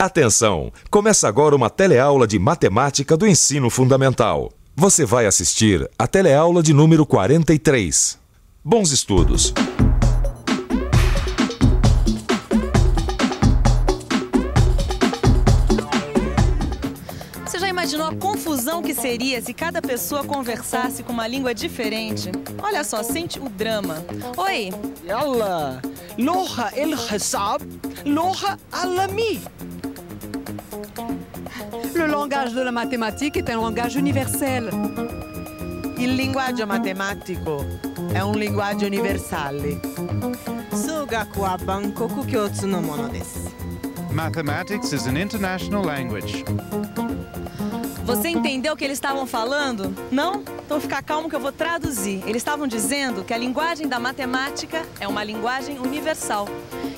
Atenção! Começa agora uma teleaula de matemática do ensino fundamental. Você vai assistir a teleaula de número 43. Bons estudos! Você já imaginou a confusão que seria se cada pessoa conversasse com uma língua diferente? Olha só, sente o drama. Oi! يلا لغة الحساب لغة عالمية. Le langage de la mathématique est un langage universel. Il linguaggio matematico è un linguaggio universale. Sugaku wa Bankoku kyōtsu no mono desu. Mathematics is an international language. Você entendeu o que eles estavam falando? Não? Então fica calmo que eu vou traduzir. Eles estavam dizendo que a linguagem da matemática é uma linguagem universal.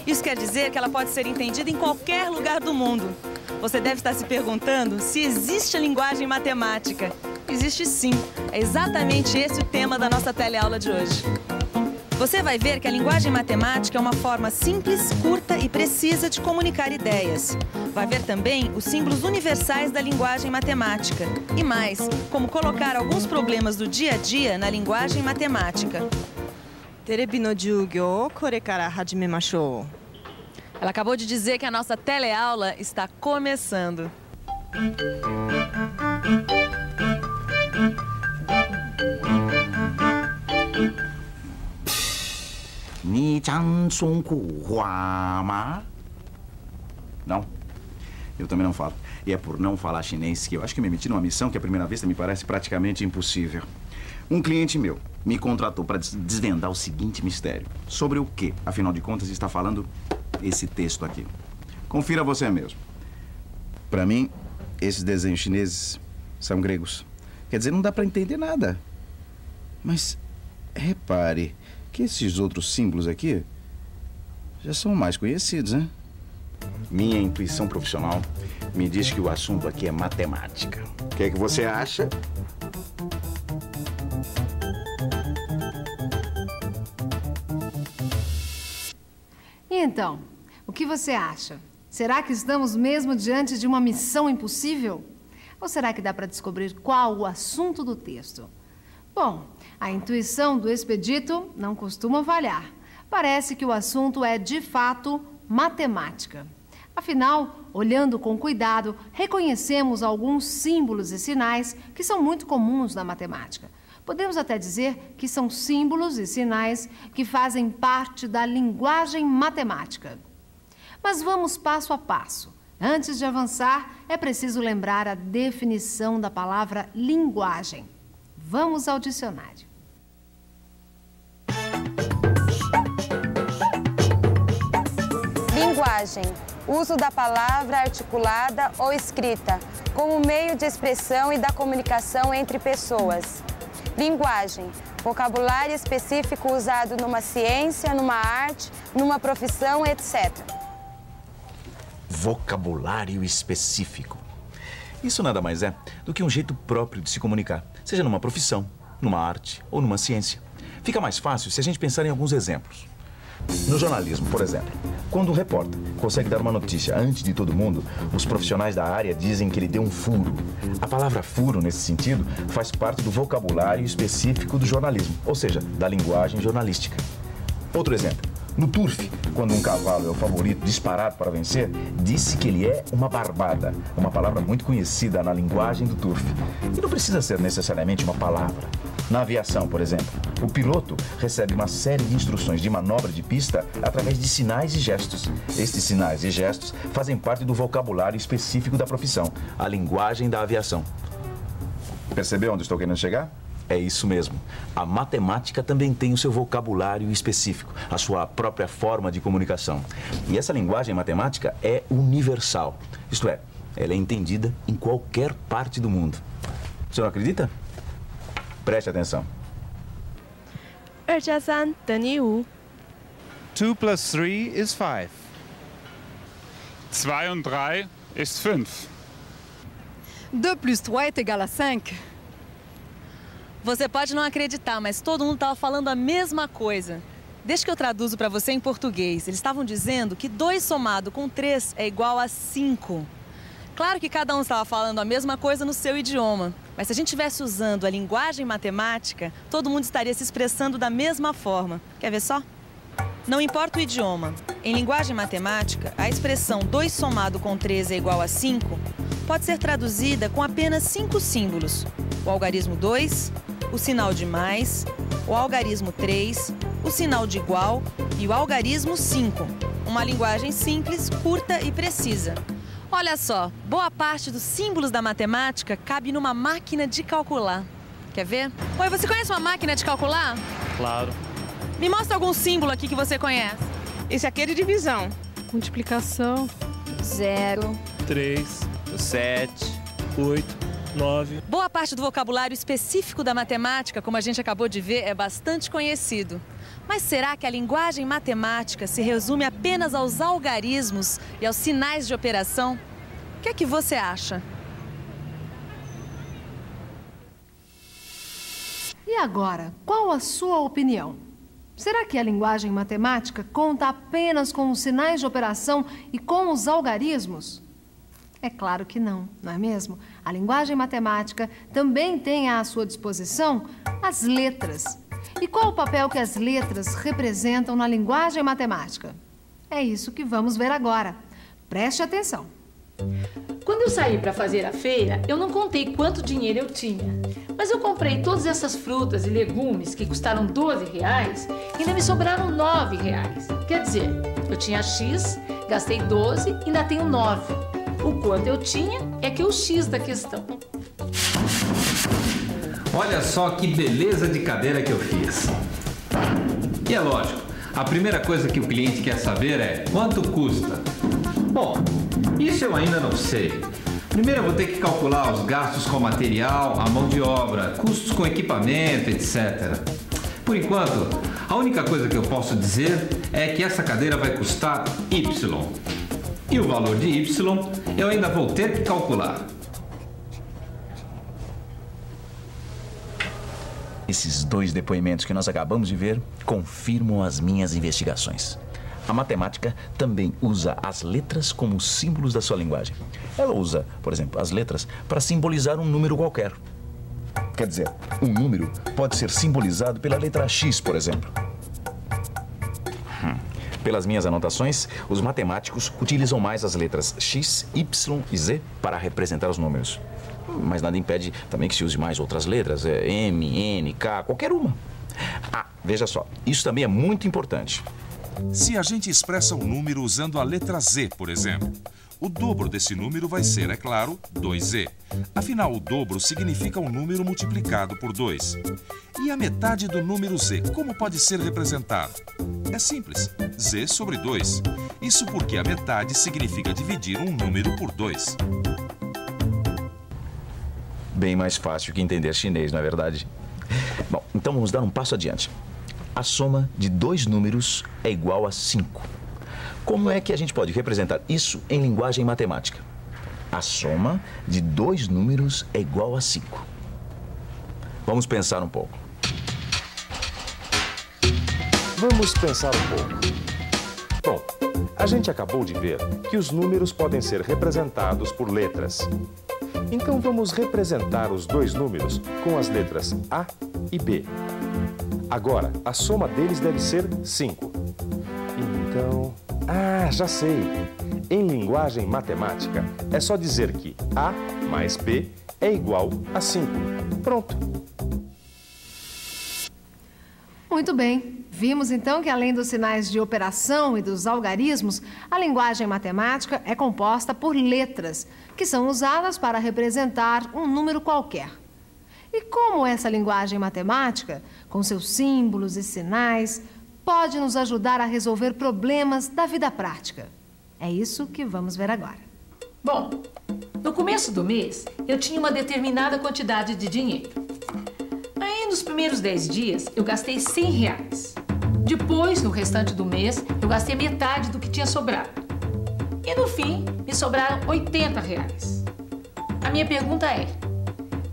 Isso quer dizer que ela pode ser entendida em qualquer lugar do mundo. Você deve estar se perguntando se existe a linguagem matemática. Existe sim. É exatamente esse o tema da nossa teleaula de hoje. Você vai ver que a linguagem matemática é uma forma simples, curta e precisa de comunicar ideias. Vai ver também os símbolos universais da linguagem matemática. E mais, como colocar alguns problemas do dia a dia na linguagem matemática. Terebi no jugyo, kore kara hajimemashou. Ela acabou de dizer que a nossa teleaula está começando. Não, eu também não falo. E é por não falar chinês que eu acho que me meti numa missão que à primeira vista me parece praticamente impossível. Um cliente meu me contratou para desvendar o seguinte mistério. Sobre o que, afinal de contas, está falando esse texto aqui. Confira você mesmo. Para mim, esses desenhos chineses são gregos. Quer dizer, não dá para entender nada. Mas repare que esses outros símbolos aqui já são mais conhecidos, né? Minha intuição profissional me diz que o assunto aqui é matemática. O que é que você acha? E então, o que você acha? Será que estamos mesmo diante de uma missão impossível? Ou será que dá para descobrir qual o assunto do texto? Bom, a intuição do expedito não costuma falhar. Parece que o assunto é, de fato, matemática. Afinal, olhando com cuidado, reconhecemos alguns símbolos e sinais que são muito comuns na matemática. Podemos até dizer que são símbolos e sinais que fazem parte da linguagem matemática. Mas vamos passo a passo. Antes de avançar, é preciso lembrar a definição da palavra linguagem. Vamos ao dicionário. Linguagem. Uso da palavra articulada ou escrita como meio de expressão e da comunicação entre pessoas. Linguagem. Vocabulário específico usado numa ciência, numa arte, numa profissão, etc. Vocabulário específico. Isso nada mais é do que um jeito próprio de se comunicar, seja numa profissão, numa arte ou numa ciência. Fica mais fácil se a gente pensar em alguns exemplos. No jornalismo, por exemplo, quando um repórter consegue dar uma notícia antes de todo mundo, os profissionais da área dizem que ele deu um furo. A palavra furo, nesse sentido, faz parte do vocabulário específico do jornalismo, ou seja, da linguagem jornalística. Outro exemplo. No turf, quando um cavalo é o favorito disparado para vencer, disse que ele é uma barbada, uma palavra muito conhecida na linguagem do turf. E não precisa ser necessariamente uma palavra. Na aviação, por exemplo, o piloto recebe uma série de instruções de manobra de pista através de sinais e gestos. Estes sinais e gestos fazem parte do vocabulário específico da profissão, a linguagem da aviação. Percebeu onde estou querendo chegar? É isso mesmo. A matemática também tem o seu vocabulário específico, a sua própria forma de comunicação. E essa linguagem matemática é universal. Isto é, ela é entendida em qualquer parte do mundo. Você não acredita? Preste atenção. 2加3等于5 2 plus 3 is 5. 2 und 3 ist 5. 2 plus 3 est égal à 5. Você pode não acreditar, mas todo mundo estava falando a mesma coisa. Deixa que eu traduzo para você em português. Eles estavam dizendo que 2 somado com 3 é igual a 5. Claro que cada um estava falando a mesma coisa no seu idioma. Mas se a gente estivesse usando a linguagem matemática, todo mundo estaria se expressando da mesma forma. Quer ver só? Não importa o idioma. Em linguagem matemática, a expressão 2 somado com 3 é igual a 5 pode ser traduzida com apenas 5 símbolos. O algarismo 2, o sinal de mais, o algarismo 3, o sinal de igual e o algarismo 5. Uma linguagem simples, curta e precisa. Olha só, boa parte dos símbolos da matemática cabe numa máquina de calcular. Quer ver? Oi, você conhece uma máquina de calcular? Claro. Me mostra algum símbolo aqui que você conhece. Esse aqui é de divisão. Multiplicação. 0. 3, 7, 8, 9. Boa parte do vocabulário específico da matemática, como a gente acabou de ver, é bastante conhecido. Mas será que a linguagem matemática se resume apenas aos algarismos e aos sinais de operação? O que é que você acha? E agora, qual a sua opinião? Será que a linguagem matemática conta apenas com os sinais de operação e com os algarismos? É claro que não, não é mesmo? A linguagem matemática também tem à sua disposição as letras. E qual o papel que as letras representam na linguagem matemática? É isso que vamos ver agora. Preste atenção. Quando eu saí para fazer a feira, eu não contei quanto dinheiro eu tinha. Mas eu comprei todas essas frutas e legumes que custaram R$12 e ainda me sobraram R$9. Quer dizer, eu tinha X, gastei 12 e ainda tenho 9. O quanto eu tinha é que é o X da questão. Olha só que beleza de cadeira que eu fiz. E é lógico, a primeira coisa que o cliente quer saber é quanto custa. Bom, isso eu ainda não sei. Primeiro eu vou ter que calcular os gastos com material, a mão de obra, custos com equipamento, etc. Por enquanto, a única coisa que eu posso dizer é que essa cadeira vai custar Y. E o valor de Y eu ainda vou ter que calcular. Esses 2 depoimentos que nós acabamos de ver confirmam as minhas investigações. A matemática também usa as letras como símbolos da sua linguagem. Ela usa, por exemplo, as letras para simbolizar um número qualquer. Quer dizer, um número pode ser simbolizado pela letra X, por exemplo. Pelas minhas anotações, os matemáticos utilizam mais as letras X, Y e Z para representar os números. Mas nada impede também que se use mais outras letras, M, N, K, qualquer uma. Ah, veja só, isso também é muito importante. Se a gente expressa um número usando a letra Z, por exemplo, o dobro desse número vai ser, é claro, 2Z. Afinal, o dobro significa um número multiplicado por 2. E a metade do número Z, como pode ser representado? É simples, Z sobre 2. Isso porque a metade significa dividir um número por 2. Bem mais fácil que entender chinês, não é verdade? Bom, então vamos dar um passo adiante. A soma de 2 números é igual a 5. Como é que a gente pode representar isso em linguagem matemática? A soma de 2 números é igual a 5. Vamos pensar um pouco. Vamos pensar um pouco. Bom, a gente acabou de ver que os números podem ser representados por letras. Então vamos representar os 2 números com as letras A e B. Agora, a soma deles deve ser 5. Então... Ah, já sei! Em linguagem matemática, é só dizer que A mais B é igual a 5. Pronto! Muito bem. Vimos então que além dos sinais de operação e dos algarismos, a linguagem matemática é composta por letras, que são usadas para representar um número qualquer. E como essa linguagem matemática, com seus símbolos e sinais, pode nos ajudar a resolver problemas da vida prática? É isso que vamos ver agora. Bom, no começo do mês, eu tinha uma determinada quantidade de dinheiro. Aí, nos primeiros 10 dias, eu gastei R$100. Depois, no restante do mês, eu gastei metade do que tinha sobrado. E no fim, me sobraram R$80. A minha pergunta é: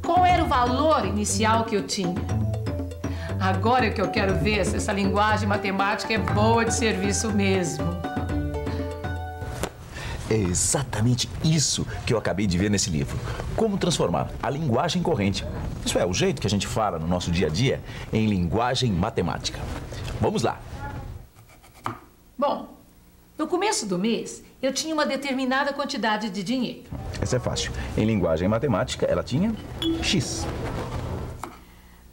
qual era o valor inicial que eu tinha? Agora é que eu quero ver se essa linguagem matemática é boa de serviço mesmo. É exatamente isso que eu acabei de ver nesse livro. Como transformar a linguagem corrente, isso é, o jeito que a gente fala no nosso dia a dia, em linguagem matemática. Vamos lá. Bom, no começo do mês, eu tinha uma determinada quantidade de dinheiro. Essa é fácil. Em linguagem matemática, ela tinha X.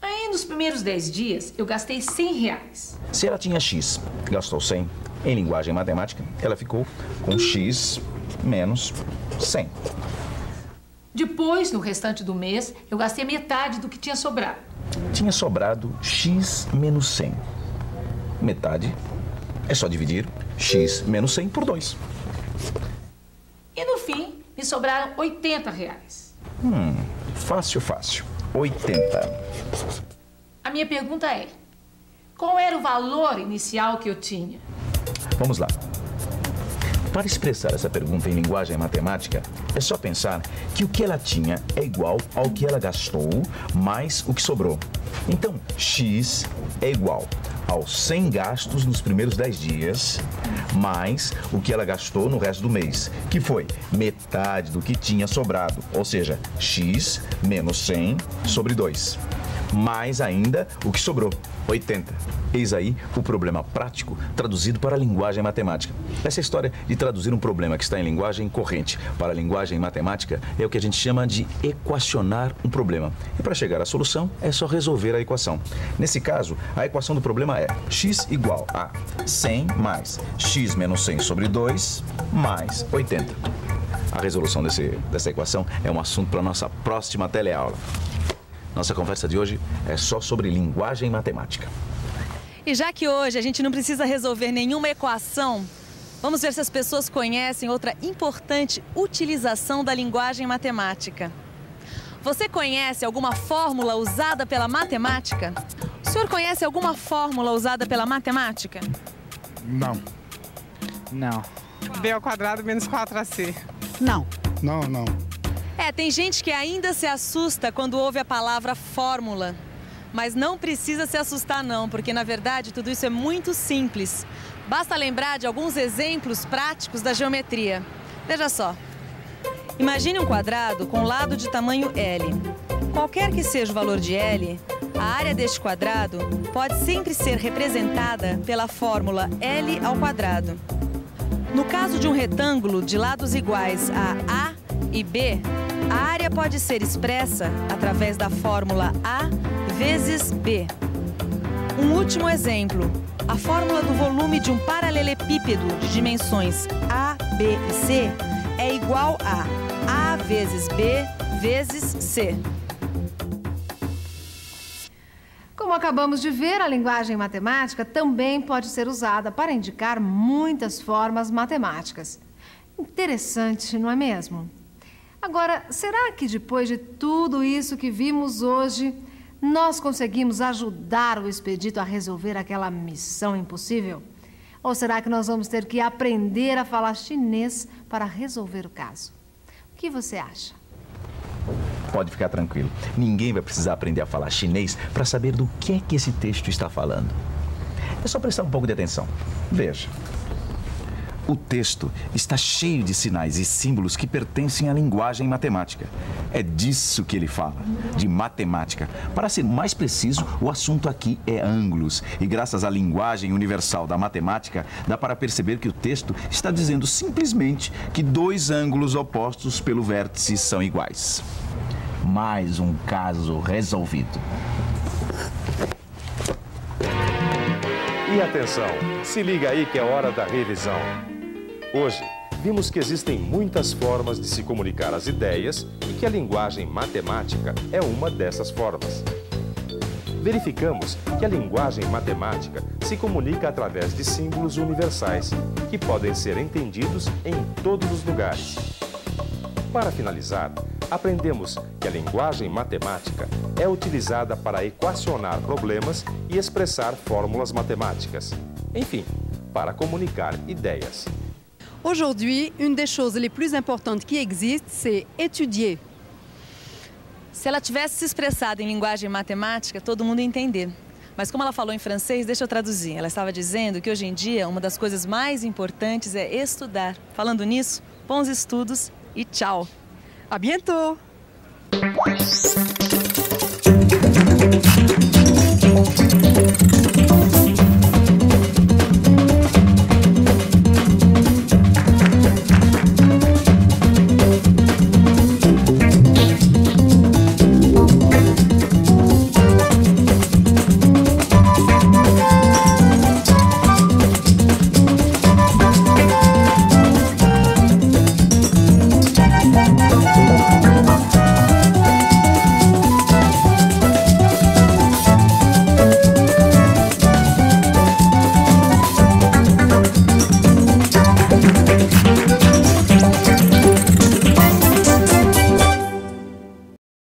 Aí, nos primeiros 10 dias, eu gastei R$100. Se ela tinha X, gastou 100, em linguagem matemática, ela ficou com X menos 100. Depois, no restante do mês, eu gastei metade do que tinha sobrado. Tinha sobrado X menos 100. Metade é só dividir X menos 100 por 2. E no fim, me sobraram R$80. Fácil, fácil. 80. A minha pergunta é, qual era o valor inicial que eu tinha? Vamos lá. Para expressar essa pergunta em linguagem matemática, é só pensar que o que ela tinha é igual ao que ela gastou mais o que sobrou. Então, X é igual aos 100 gastos nos primeiros 10 dias, mais o que ela gastou no resto do mês, que foi metade do que tinha sobrado, ou seja, X menos 100 sobre 2. Mais ainda o que sobrou, 80. Eis aí o problema prático traduzido para a linguagem matemática. Essa história de traduzir um problema que está em linguagem corrente para a linguagem matemática é o que a gente chama de equacionar um problema. E para chegar à solução é só resolver a equação. Nesse caso, a equação do problema é x igual a 100 mais x menos 100 sobre 2 mais 80. A resolução dessa equação é um assunto para a nossa próxima teleaula. Nossa conversa de hoje é só sobre linguagem matemática. E já que hoje a gente não precisa resolver nenhuma equação, vamos ver se as pessoas conhecem outra importante utilização da linguagem matemática. Você conhece alguma fórmula usada pela matemática? O senhor conhece alguma fórmula usada pela matemática? Não. Não. B ao quadrado menos 4AC. Não. Não. Tem gente que ainda se assusta quando ouve a palavra fórmula. Mas não precisa se assustar não, porque na verdade tudo isso é muito simples. Basta lembrar de alguns exemplos práticos da geometria. Veja só. Imagine um quadrado com lado de tamanho L. Qualquer que seja o valor de L, a área deste quadrado pode sempre ser representada pela fórmula L ao quadrado. No caso de um retângulo de lados iguais a A e B, a área pode ser expressa através da fórmula A vezes B. Um último exemplo. A fórmula do volume de um paralelepípedo de dimensões A, B e C é igual a vezes B vezes C. Como acabamos de ver, a linguagem matemática também pode ser usada para indicar muitas formas matemáticas. Interessante, não é mesmo? Agora, será que depois de tudo isso que vimos hoje, nós conseguimos ajudar o Expedito a resolver aquela missão impossível? Ou será que nós vamos ter que aprender a falar chinês para resolver o caso? O que você acha? Pode ficar tranquilo. Ninguém vai precisar aprender a falar chinês para saber do que é que esse texto está falando. É só prestar um pouco de atenção. Veja. O texto está cheio de sinais e símbolos que pertencem à linguagem matemática. É disso que ele fala, de matemática. Para ser mais preciso, o assunto aqui é ângulos. E graças à linguagem universal da matemática, dá para perceber que o texto está dizendo simplesmente que dois ângulos opostos pelo vértice são iguais. Mais um caso resolvido. E atenção, se liga aí que é hora da revisão. Hoje, vimos que existem muitas formas de se comunicar as ideias e que a linguagem matemática é uma dessas formas. Verificamos que a linguagem matemática se comunica através de símbolos universais, que podem ser entendidos em todos os lugares. Para finalizar, aprendemos que a linguagem matemática é utilizada para equacionar problemas e expressar fórmulas matemáticas. Enfim, para comunicar ideias. Aujourd'hui, une des choses les plus importantes qui existent, c'est étudier. Se ela tivesse se expressado em linguagem matemática, todo mundo ia entender. Mas como ela falou em francês, deixa eu traduzir. Ela estava dizendo que hoje em dia uma das coisas mais importantes é estudar. Falando nisso, bons estudos e tchau. À bientôt!